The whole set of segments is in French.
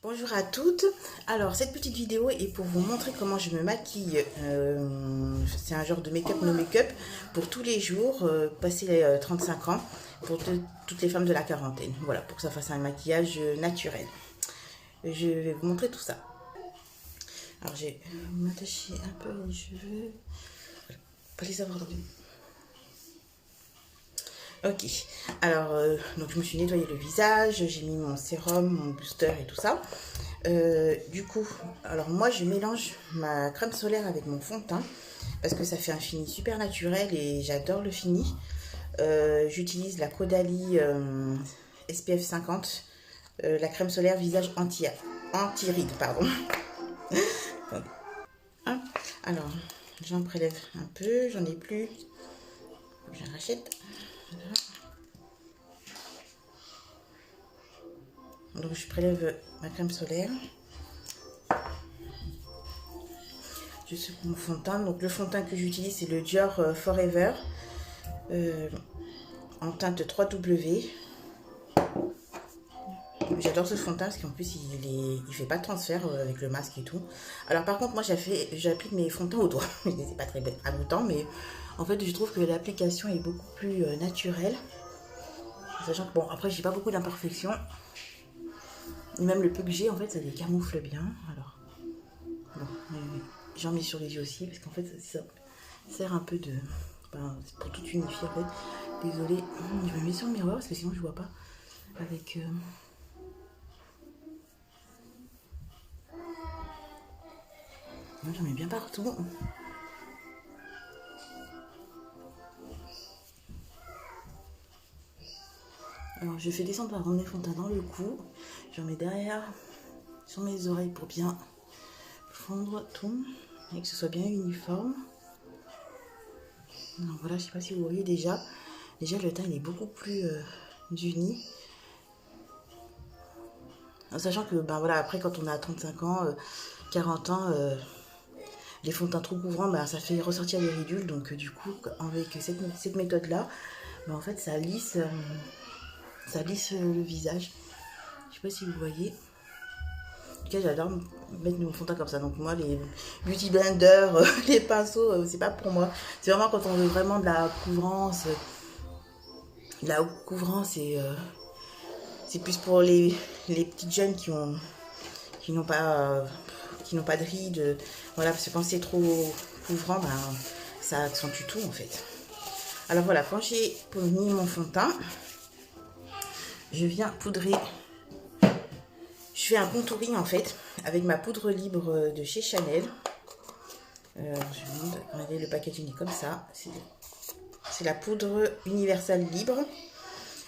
Bonjour à toutes. Alors cette petite vidéo est pour vous montrer comment je me maquille. C'est un genre de make-up no make-up pour tous les jours, passer les 35 ans, pour toutes les femmes de la quarantaine. Voilà, pour que ça fasse un maquillage naturel. Je vais vous montrer tout ça. Alors je vais m'attacher un peu les cheveux. Voilà, pas les avoir dans le... Ok, alors donc je me suis nettoyé le visage, j'ai mis mon sérum, mon booster et tout ça. Du coup, alors moi je mélange ma crème solaire avec mon fond de teint parce que ça fait un fini super naturel et j'adore le fini. J'utilise la Caudalie SPF 50, la crème solaire visage anti-rides, pardon. Alors, j'en prélève un peu, j'en ai plus, j'en rachète. Voilà. Donc je prélève ma crème solaire. Je secoue mon fond de teint. Donc le fond de teint que j'utilise c'est le Dior Forever en teinte 3W. J'adore ce fond de teint parce qu'en plus il fait pas de transfert avec le masque et tout. Alors par contre moi j'applique mes fonds de teint au doigt. C'est pas très ragoûtant mais en fait je trouve que l'application est beaucoup plus naturelle. Sachant que bon après j'ai pas beaucoup d'imperfections. Et même le peu que j'ai en fait ça les camoufle bien. Alors bon, j'en mets sur les yeux aussi parce qu'en fait ça sert un peu de... pour tout unifier en fait. Désolée, je vais me mettre sur le miroir parce que sinon je vois pas. Avec... J'en mets bien partout. Alors je fais descendre par mes fonds de teint dans le cou. J'en mets derrière sur mes oreilles pour bien fondre tout et que ce soit bien uniforme. Donc voilà, je sais pas si vous voyez déjà le teint il est beaucoup plus uni. En sachant que ben voilà, après quand on a 35 ans, 40 ans, les fonds de teint trop couvrants, ben, ça fait ressortir les ridules. Donc du coup, avec cette méthode là, ben, en fait ça lisse le visage. Je sais pas si vous voyez. En tout cas, j'adore mettre mon fond de teint comme ça. Donc moi, les beauty blenders, les pinceaux, c'est pas pour moi. C'est vraiment quand on veut vraiment de la couvrance. La haute couvrance, c'est plus pour les petites jeunes qui n'ont pas de rides. Voilà, parce que quand c'est trop couvrant, ben, ça accentue tout en fait. Alors voilà, quand j'ai mis mon fond de teint, je viens poudrer. Je fais un contouring en fait avec ma poudre libre de chez Chanel. Je vous montre, regardez, le packaging est comme ça. C'est la poudre universelle libre.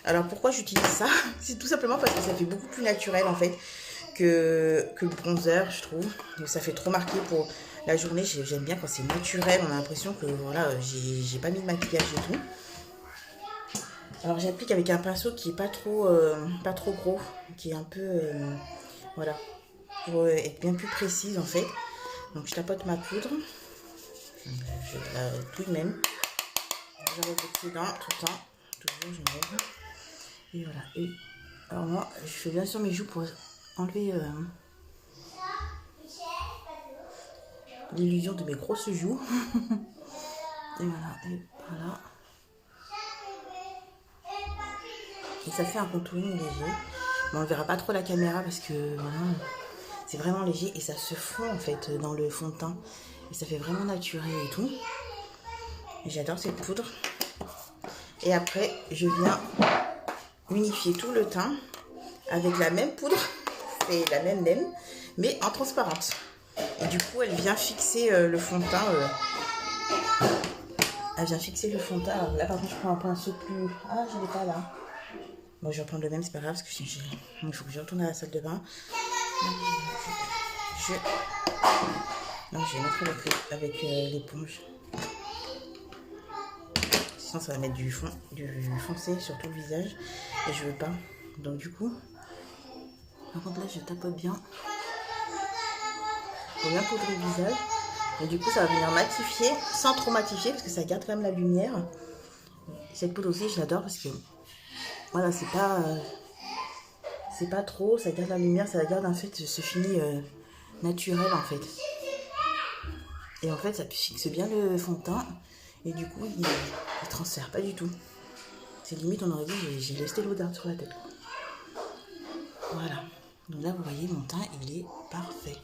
Alors pourquoi j'utilise ça? C'est tout simplement parce que ça fait beaucoup plus naturel en fait que le bronzer, je trouve. Donc, ça fait trop marqué pour la journée. J'aime bien quand c'est naturel. On a l'impression que voilà, j'ai pas mis de maquillage et tout. Alors j'applique avec un pinceau qui est pas trop gros, qui est un peu voilà, pour être bien plus précise en fait. Donc je tapote ma poudre, je la touille même, j'enlève l'excédent tout le temps, toujours j'enlève. Et voilà. Et alors moi je fais bien sur mes joues pour enlever l'illusion de mes grosses joues. Et voilà, et voilà. Et ça fait un contouring léger. Bon, on ne verra pas trop la caméra parce que voilà, c'est vraiment léger et ça se fond en fait dans le fond de teint. Et ça fait vraiment naturel et tout. Et j'adore cette poudre. Et après, je viens unifier tout le teint avec la même poudre. C'est la même laine, mais en transparente. Et du coup, elle vient fixer le fond de teint. Elle vient fixer le fond de teint. Alors là, par contre, je prends un pinceau plus... Ah, je l'ai pas là. Bon, je vais reprendre le même, c'est pas grave, parce que il faut que je retourne à la salle de bain. Non, je vais mettre avec l'éponge. Sinon, ça va mettre du foncé sur tout le visage. Et je veux pas. Donc, du coup, par contre, là, je tapote bien. Pour bien poudrer le visage. Et du coup, ça va venir matifier, sans trop matifier, parce que ça garde quand même la lumière. Cette poudre aussi, je l'adore parce que... Voilà, c'est c'est pas trop, ça garde la lumière, ça garde en fait ce fini naturel en fait. Et en fait, ça fixe bien le fond de teint. Et du coup, il transfère pas du tout. C'est limite, on aurait dit, j'ai le stylo d'art sur la tête. Voilà. Donc là, vous voyez, mon teint, il est parfait.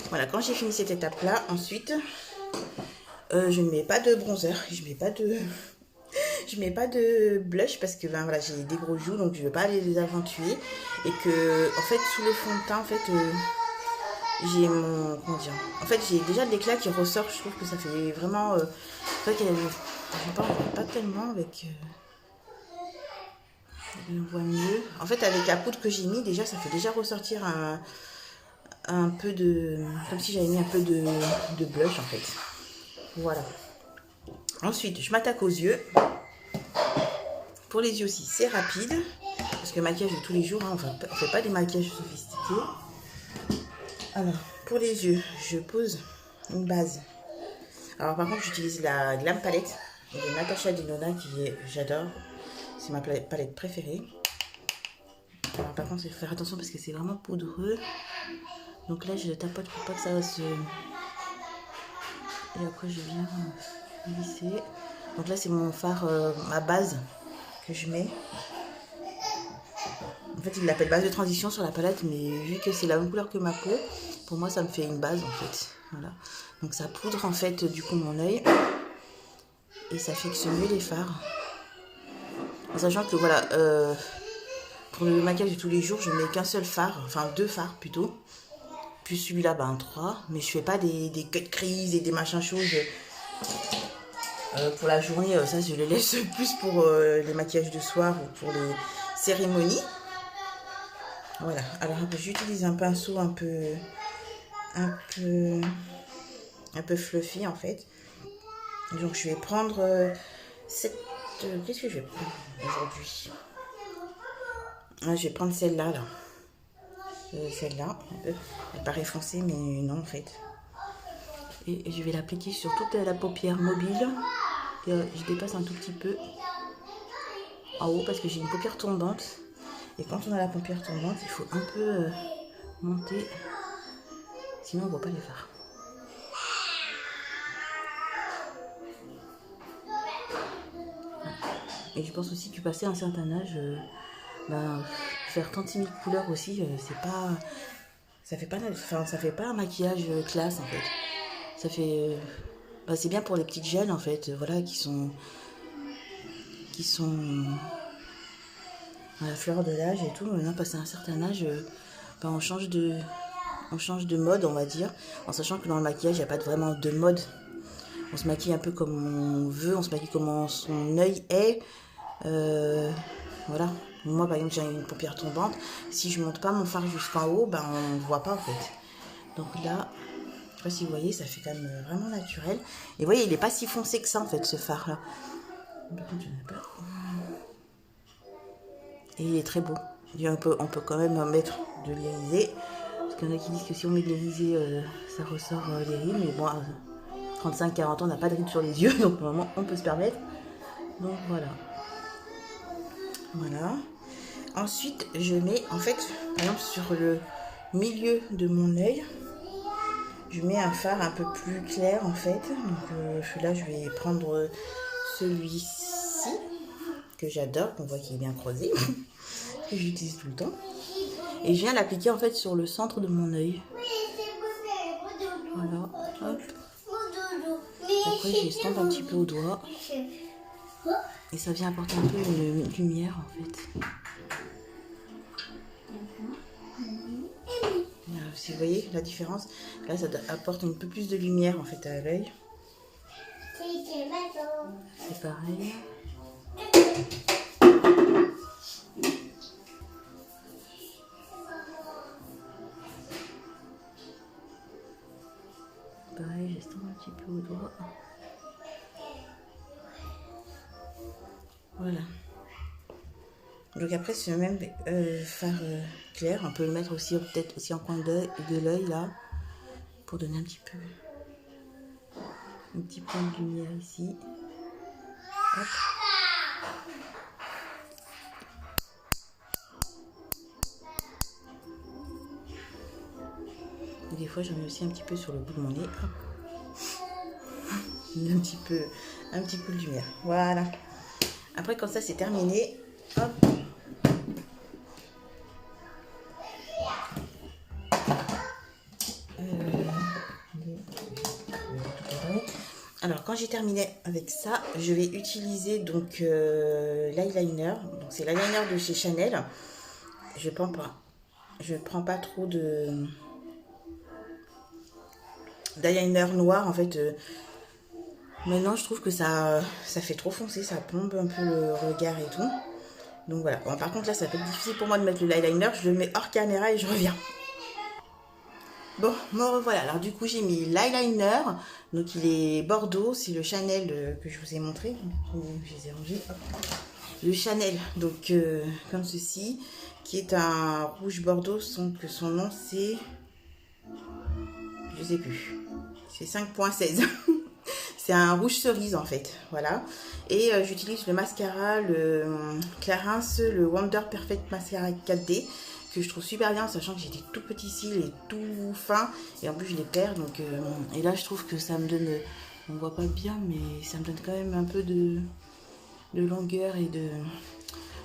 Voilà, quand j'ai fini cette étape-là, ensuite, je ne mets pas de bronzer. Je mets pas de blush parce que ben, voilà, j'ai des gros joues, donc je ne veux pas aller les accentuer. Et que, en fait, sous le fond de teint, en fait... j'ai mon... comment dire, en fait j'ai déjà de l'éclat qui ressort. Je trouve que ça fait vraiment c'est vrai qu'elle je parle pas tellement avec on voit mieux. En fait avec la poudre que j'ai mis déjà, ça fait déjà ressortir un peu de, comme si j'avais mis un peu de blush en fait. Voilà. Ensuite je m'attaque aux yeux. Pour les yeux aussi c'est rapide parce que maquillage de tous les jours, hein, on fait pas des maquillages sophistiqués. Alors, pour les yeux, je pose une base. Alors, par contre, j'utilise la Glam Palette de Natasha Denona, j'adore. C'est ma palette préférée. Alors, par contre, il faut faire attention parce que c'est vraiment poudreux. Donc là, je tapote pour pas que ça se... Et après, je viens lisser. Donc là, c'est mon fard, ma base que je mets. En fait, il l'appelle base de transition sur la palette, mais vu que c'est la même couleur que ma peau, pour moi, ça me fait une base, en fait. Voilà. Donc, ça poudre, en fait, du coup, mon œil. Et ça fixe mieux les fards. En sachant que, voilà, pour le maquillage de tous les jours, je mets qu'un seul fard, enfin 2 fards, plutôt. Puis celui-là, ben 3. Mais je fais pas des cut crease et des machins choses. Pour la journée, ça, je les laisse plus pour les maquillages de soir ou pour les cérémonies. Voilà, alors j'utilise un pinceau un peu fluffy en fait. Donc je vais prendre cette... Qu'est-ce que je vais prendre aujourd'hui? Je vais prendre celle-là, là. Celle-là, elle paraît foncée mais non en fait. Et je vais l'appliquer sur toute la paupière mobile. Et, je dépasse un tout petit peu en haut parce que j'ai une paupière tombante. Et quand on a la paupière tombante, il faut un peu monter, sinon on ne voit pas les fards. Et je pense aussi que passer un certain âge, faire 36 000 couleurs aussi, c'est pas, ça fait pas un maquillage classe en fait. Ça fait, c'est bien pour les petites jeunes en fait, voilà, qui sont à la fleur de l'âge et tout. Maintenant, passé un certain âge, on change de mode, on va dire, en sachant que dans le maquillage, il n'y a pas vraiment de mode. On se maquille un peu comme on veut, on se maquille comme son œil est. Voilà. Moi, par exemple, j'ai une paupière tombante. Si je monte pas mon fard jusqu'en haut, on ne voit pas en fait. Donc là, je sais pas si vous voyez, ça fait quand même vraiment naturel. Et vous voyez, il n'est pas si foncé que ça en fait, ce fard là. Et il est très beau. On peut quand même mettre de l'irisé. Parce qu'il y en a qui disent que si on met de l'irisé, ça ressort les rides. Mais bon, 35-40 ans, on n'a pas de rides sur les yeux. Donc normalement, on peut se permettre. Donc voilà. Voilà. Ensuite, je mets, en fait, par exemple, sur le milieu de mon œil, je mets un fard un peu plus clair, en fait. Donc là, je vais prendre celui-ci, que j'adore, qu'on voit qu'il est bien creusé, que j'utilise tout le temps. Et je viens l'appliquer, en fait, sur le centre de mon œil. Voilà, hop. Après, je l'estompe un petit peu au doigt. Et ça vient apporter un peu une lumière, en fait. Si vous voyez la différence, là ça apporte un peu plus de lumière en fait à l'œil. C'est pareil. Pareil, j'estompe un petit peu au doigt. Voilà. Donc après c'est le même fard clair, on peut le mettre aussi peut-être aussi en coin de l'œil là, pour donner un petit peu point de lumière ici. Hop. fois j'en mets aussi un petit peu sur le bout de mon nez. Hop. Un petit coup de lumière. Voilà. Après quand ça c'est terminé, hop. Alors quand j'ai terminé avec ça, je vais utiliser donc l'eyeliner. Donc c'est l'eyeliner de chez Chanel. Je prends pas trop de d'eyeliner noir en fait. Maintenant je trouve que ça fait trop foncé, ça plombe un peu le regard et tout. Donc voilà. Bon, par contre là ça va être difficile pour moi de mettre le eyeliner. Je le mets hors caméra et je reviens. Bon, me revoilà. Alors du coup, j'ai mis l'eyeliner. Donc il est Bordeaux. C'est le Chanel que je vous ai montré. Je les ai rangés. Hop. Le Chanel, donc comme ceci, qui est un rouge Bordeaux. Que son nom c'est... Je sais plus. C'est 5.16. C'est un rouge cerise en fait. Voilà. Et j'utilise le mascara, le Clarins, le Wonder Perfect Mascara 4D. Que je trouve super bien, sachant que j'ai des tout petits cils et tout fins, et en plus je les perds, donc et là je trouve que ça me donne, on voit pas bien, mais ça me donne quand même un peu de longueur et de,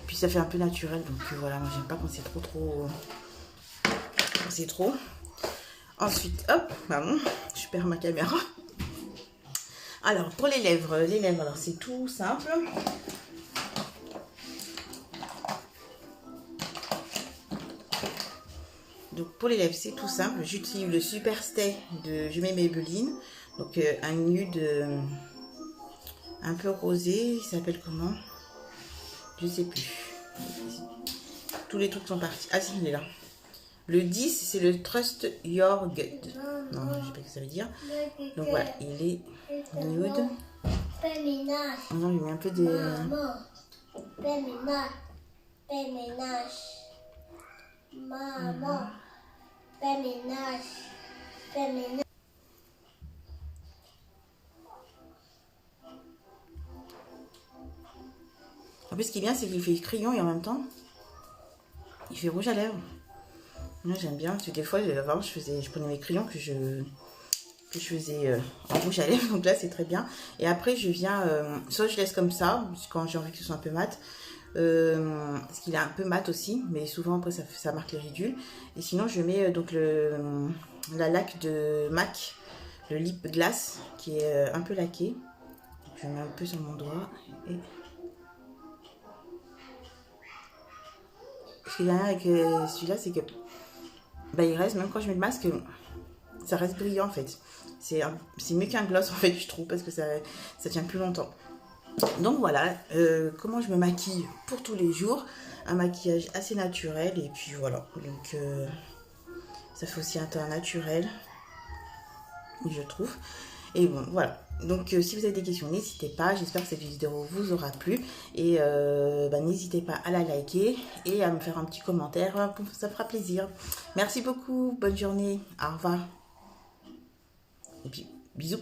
puis ça fait un peu naturel, donc voilà, moi j'aime pas quand c'est trop. Ensuite, hop, pardon, je perds ma caméra. Alors pour les lèvres, alors c'est tout simple. Donc pour les lèvres c'est tout simple, j'utilise le Super Stay de Je mets Maybelline, donc un nude un peu rosé, il s'appelle comment? Je sais plus. Tous les trucs sont partis. Ah si, il est là. Le 10 c'est le Trust Your Gut. Non, je sais pas ce que ça veut dire. Donc voilà, il est nude. Non, il met un peu de... Maman. Fais ménage. En plus, ce qui est bien, c'est qu'il fait crayon et en même temps, il fait rouge à lèvres. Moi, j'aime bien parce que des fois, avant, je prenais mes crayons que je faisais en rouge à lèvres. Donc là, c'est très bien. Et après, je viens, soit je laisse comme ça, quand j'ai envie que ce soit un peu mat. Parce qu'il est un peu mat aussi, mais souvent après ça marque les ridules. Et sinon je mets donc la laque de MAC, le lip glass qui est un peu laqué. Je mets un peu sur mon doigt. Et... ce qui est bien avec celui-là, c'est que bah, il reste, même quand je mets le masque, ça reste brillant en fait. C'est mieux qu'un gloss en fait, je trouve, parce que ça tient plus longtemps. Donc voilà, comment je me maquille pour tous les jours. Un maquillage assez naturel et puis voilà. Donc ça fait aussi un teint naturel, je trouve. Et bon, voilà. Donc si vous avez des questions, n'hésitez pas. J'espère que cette vidéo vous aura plu. Et n'hésitez pas à la liker et à me faire un petit commentaire. Ça fera plaisir. Merci beaucoup. Bonne journée. Au revoir. Et puis, bisous.